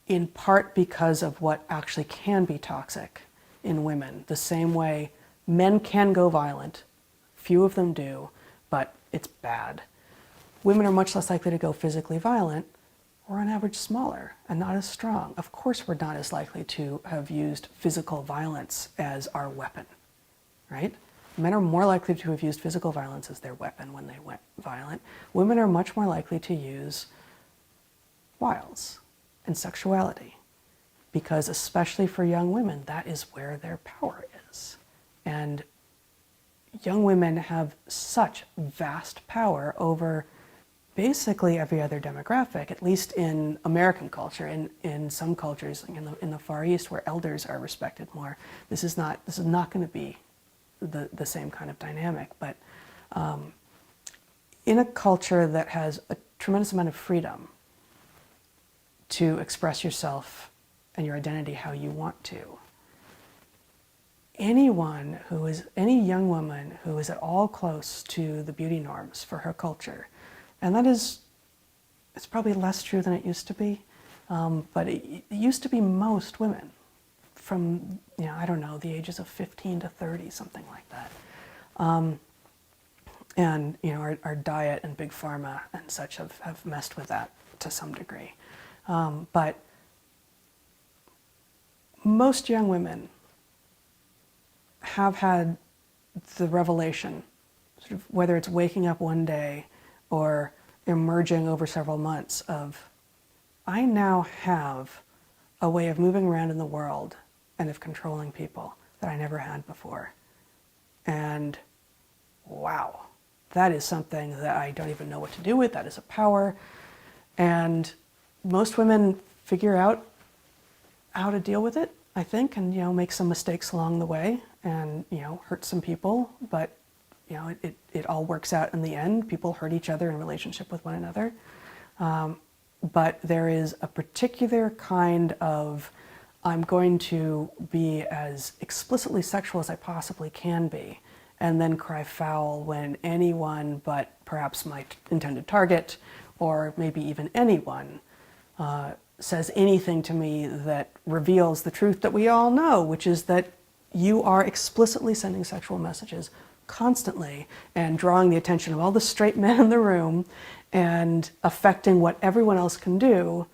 in part because of what actually can be toxic in women. The same way men can go violent, few of them do, but it's bad. Women are much less likely to go physically violent. We're on average smaller and not as strong. Of course we're not as likely to have used physical violence as our weapon, right? Men are more likely to have used physical violence as their weapon when they went violent. Women are much more likely to use wiles and sexuality, because especially for young women, that is where their power is. And young women have such vast power over basically every other demographic, at least in American culture. In some cultures, like in the Far East, where elders are respected more, this is not going to be the same kind of dynamic. But in a culture that has a tremendous amount of freedom to express yourself and your identity how you want to, any young woman who is at all close to the beauty norms for her culture, and it's probably less true than it used to be, but it used to be most women from, I don't know, the ages of 15 to 30, something like that. And our diet and big pharma and such have messed with that to some degree. But most young women have had the revelation, sort of, whether it's waking up one day or emerging over several months, of, I now have a way of moving around in the world and of controlling people that I never had before. And wow, that is something that I don't even know what to do with. That is a power. And most women figure out how to deal with it, I think, and make some mistakes along the way and hurt some people, but it all works out in the end. People hurt each other in relationship with one another. But there is a particular kind of, I'm going to be as explicitly sexual as I possibly can be, and then cry foul when anyone but perhaps my intended target, or maybe even anyone, says anything to me that reveals the truth that we all know, which is that you are explicitly sending sexual messages constantly and drawing the attention of all the straight men in the room and affecting what everyone else can do.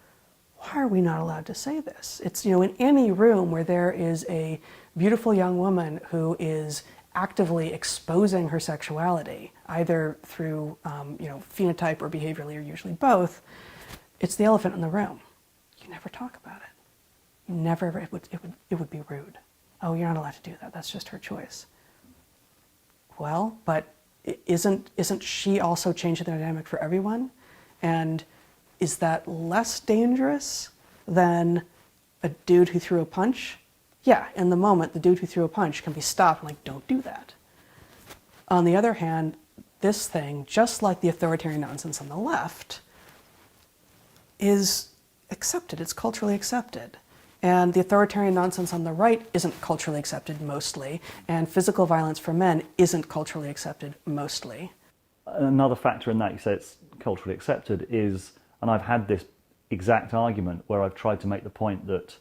Why are we not allowed to say this? It's, in any room where there is a beautiful young woman who is actively exposing her sexuality, either through, phenotype or behaviorally, or usually both, it's the elephant in the room. You never talk about it. You never ever, it would be rude. Oh, you're not allowed to do that. That's just her choice. Well, but isn't she also changing the dynamic for everyone? And is that less dangerous than a dude who threw a punch? Yeah, in the moment, the dude who threw a punch can be stopped and don't do that. On the other hand, this thing, just like the authoritarian nonsense on the left, is accepted. It's culturally accepted. And the authoritarian nonsense on the right isn't culturally accepted mostly, and physical violence for men isn't culturally accepted mostly. Another factor in that, you say it's culturally accepted, is, and I've had this exact argument where I've tried to make the point that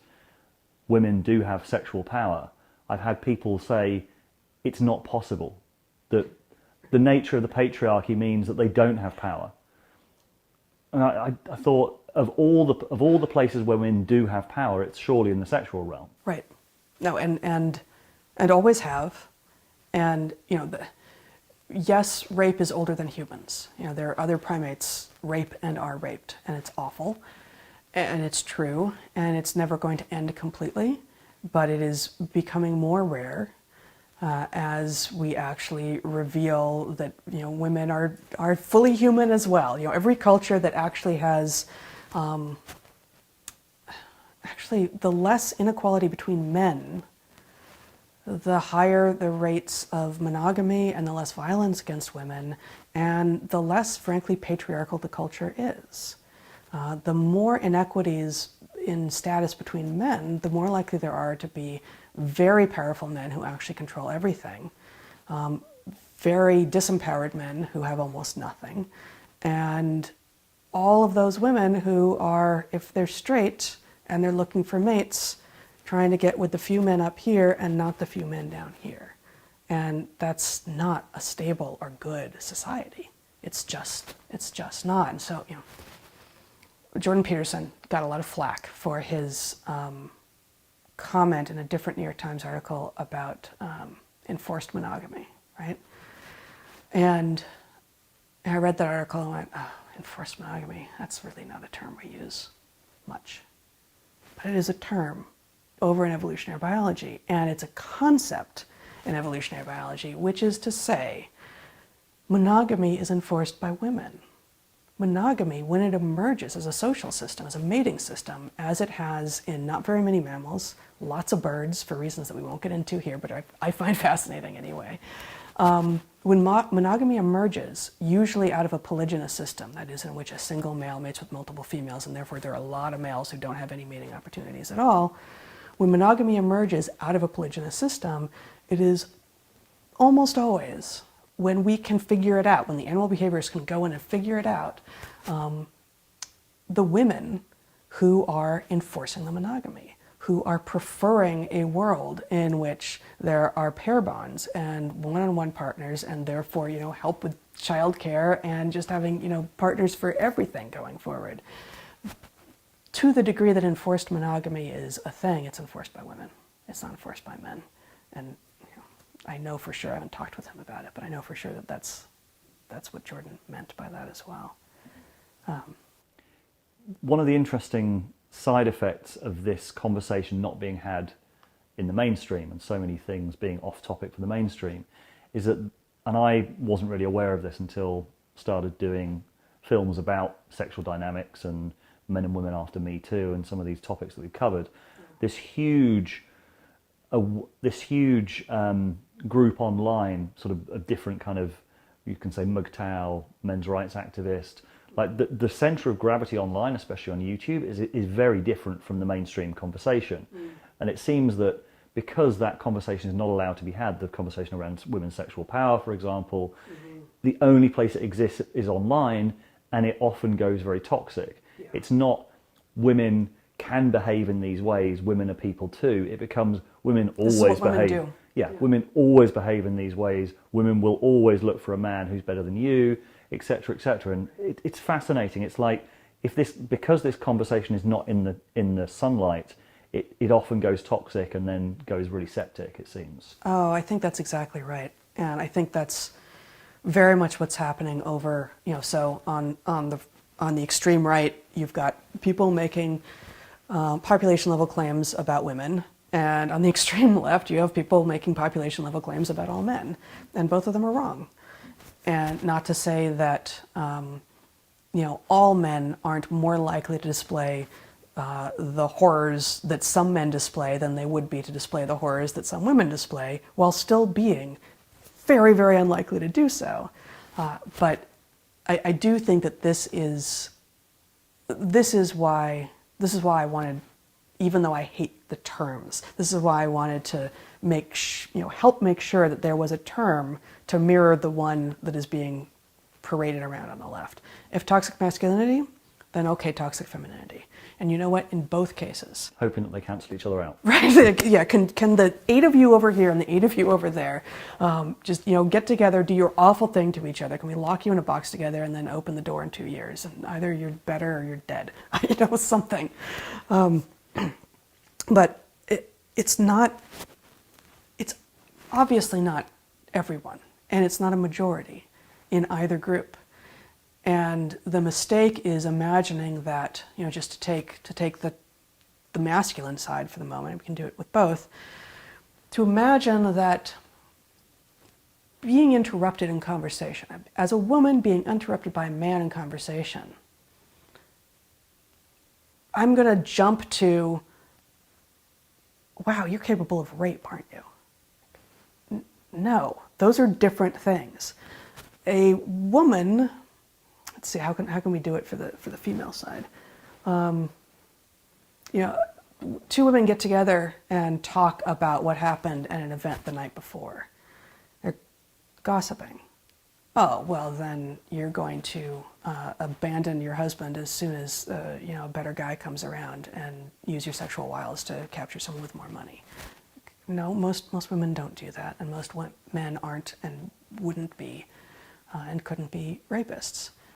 women do have sexual power. I've had people say it's not possible, that the nature of the patriarchy means that they don't have power. And I thought, of all the places where women do have power, it's surely in the sexual realm. Right. No, and always have. And yes, rape is older than humans. There are other primates rape and are raped, and it's awful, and it's true, and it's never going to end completely, but it is becoming more rare as we actually reveal that women are fully human as well. Every culture that actually has actually the less inequality between men, the higher the rates of monogamy and the less violence against women, and the less, frankly, patriarchal the culture is. The more inequities in status between men, the more likely there are to be very powerful men who actually control everything, very disempowered men who have almost nothing, and all of those women who are, if they're straight, and they're looking for mates, trying to get with the few men up here and not the few men down here. And that's not a stable or good society. It's just not. And so, Jordan Peterson got a lot of flack for his comment in a different New York Times article about enforced monogamy, right? And I read that article and went, oh, enforced monogamy, that's really not a term we use much. But it is a term over in evolutionary biology, and it's a concept in evolutionary biology, which is to say, monogamy is enforced by women. Monogamy, when it emerges as a social system, as a mating system, as it has in not very many mammals, lots of birds, for reasons that we won't get into here, but I find fascinating anyway. When monogamy emerges, usually out of a polygynous system, that is, in which a single male mates with multiple females, and therefore there are a lot of males who don't have any mating opportunities at all, when monogamy emerges out of a polygynous system, it is almost always, when we can figure it out, when the animal behaviorists can go in and figure it out, the women who are enforcing the monogamy, who are preferring a world in which there are pair bonds and one-on-one partners, and therefore, help with childcare and just having, partners for everything going forward. To the degree that enforced monogamy is a thing, it's enforced by women. It's not enforced by men. And I know for sure, I haven't talked with him about it, but I know for sure that that's what Jordan meant by that as well. One of the interesting side effects of this conversation not being had in the mainstream, and so many things being off topic for the mainstream, is that, and I wasn't really aware of this until started doing films about sexual dynamics and men and women after Me Too and some of these topics that we've covered, this huge group online, sort of a different kind of, you can say MGTOW, men's rights activist, like the center of gravity online, especially on YouTube, is very different from the mainstream conversation. And it seems that because that conversation is not allowed to be had, the conversation around women's sexual power, for example, the only place it exists is online, and it often goes very toxic. Yeah. It's not women can behave in these ways, women are people too. It becomes women always behave. Women do. Yeah, women always behave in these ways. Women will always look for a man who's better than you, etc., etc. And it's fascinating. It's like because this conversation is not in the sunlight, it often goes toxic and then goes really septic, it seems. Oh, I think that's exactly right, and I think that's very much what's happening over. So on the extreme right, you've got people making population level claims about women. And on the extreme left, you have people making population level claims about all men. And both of them are wrong. And not to say that, all men aren't more likely to display the horrors that some men display than they would be to display the horrors that some women display, while still being very, very unlikely to do so. But I do think that this is why I wanted, even though I hate the terms, this is why I wanted to help make sure that there was a term to mirror the one that is being paraded around on the left. If toxic masculinity, then okay, toxic femininity. And you know what? In both cases, hoping that they cancel each other out. Right? Yeah. Can the 8 of you over here and the 8 of you over there just get together, do your awful thing to each other? Can we lock you in a box together and then open the door in 2 years? And either you're better or you're dead. Something. But it's not. It's obviously not everyone, and it's not a majority in either group. And the mistake is imagining that, just to take the masculine side for the moment, we can do it with both, to imagine that being interrupted in conversation, as a woman being interrupted by a man in conversation, I'm going to jump to, wow, you're capable of rape, aren't you? No, those are different things. A woman, let's see, how can we do it for the female side? 2 women get together and talk about what happened at an event the night before. They're gossiping. oh, well, then you're going to abandon your husband as soon as a better guy comes around and use your sexual wiles to capture someone with more money. No, most women don't do that, and most men aren't and wouldn't be and couldn't be rapists.